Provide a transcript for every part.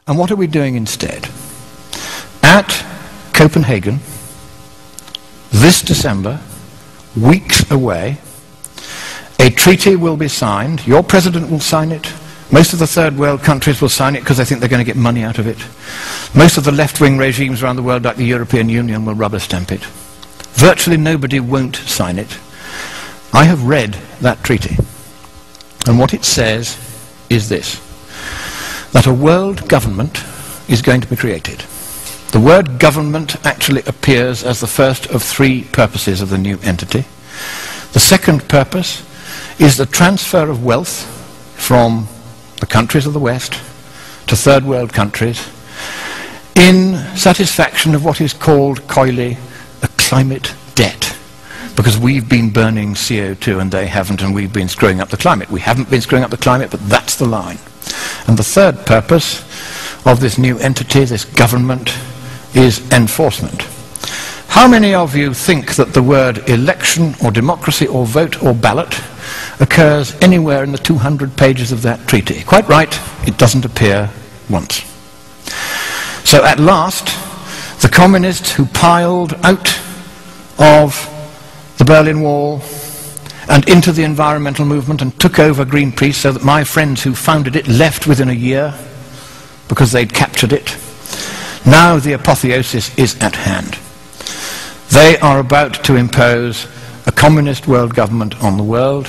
And what are we doing instead? At Copenhagen, this December, weeks away, a treaty will be signed. Your president will sign it. Most of the third world countries will sign it because they think they're going to get money out of it. Most of the left-wing regimes around the world, like the European Union, will rubber stamp it. Virtually nobody won't sign it. I have read that treaty, and what it says is this: that a world government is going to be created. The word government actually appears as the first of three purposes of the new entity. The second purpose is the transfer of wealth from the countries of the West to third world countries in satisfaction of what is called coyly a climate debt, because we've been burning CO2 and they haven't, and we've been screwing up the climate. We haven't been screwing up the climate, but that's the line. And the third purpose of this new entity, this government, is enforcement. How many of you think that the word election or democracy or vote or ballot occurs anywhere in the 200 pages of that treaty? Quite right, it doesn't appear once. So at last, the communists who piled out of the Berlin Wall and into the environmental movement and took over Greenpeace, so that my friends who founded it left within a year because they'd captured it, now the apotheosis is at hand. They are about to impose a communist world government on the world.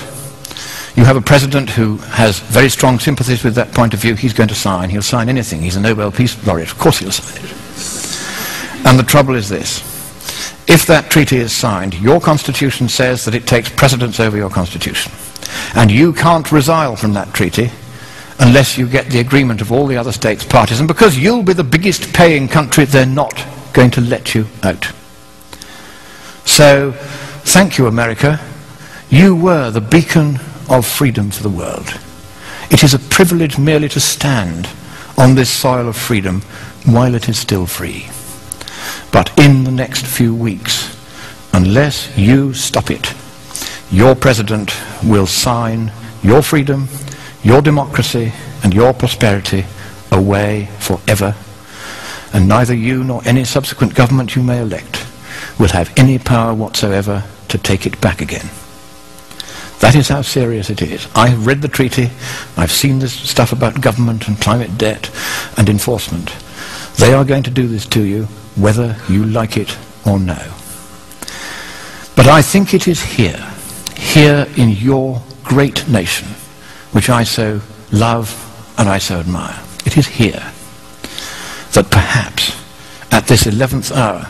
You have a president who has very strong sympathies with that point of view. He's going to sign. He'll sign anything. He's a Nobel Peace Laureate. Of course he'll sign it. And the trouble is this: if that treaty is signed, your constitution says that it takes precedence over your constitution. And you can't resile from that treaty unless you get the agreement of all the other states parties. And because you'll be the biggest paying country, they're not going to let you out. So, thank you, America. You were the beacon of freedom for the world. It is a privilege merely to stand on this soil of freedom while it is still free. But in the next few weeks, unless you stop it, your president will sign your freedom, your democracy, and your prosperity away forever, and neither you nor any subsequent government you may elect will have any power whatsoever to take it back again. That is how serious it is. I have read the treaty. I've seen this stuff about government and climate debt and enforcement. They are going to do this to you, whether you like it or no. But I think it is here in your great nation, which I so love and I so admire, it is here that perhaps at this 11th hour,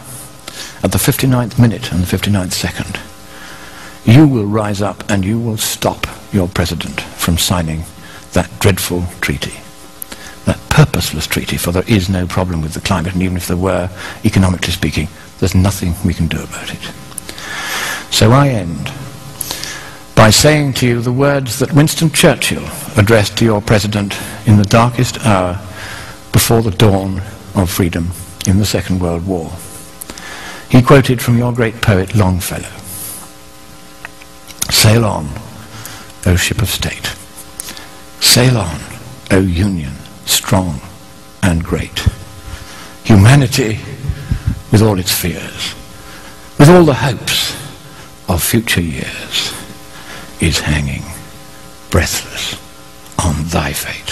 at the 59th minute and the 59th second, you will rise up and you will stop your president from signing that dreadful treaty, that purposeless treaty, for there is no problem with the climate, and even if there were, economically speaking, there's nothing we can do about it. So I end by saying to you the words that Winston Churchill addressed to your president in the darkest hour before the dawn of freedom in the Second World War. He quoted from your great poet Longfellow: "Sail on, O ship of state. Sail on, O Union, strong and great. Humanity, with all its fears, with all the hopes of future years, is hanging breathless on thy fate."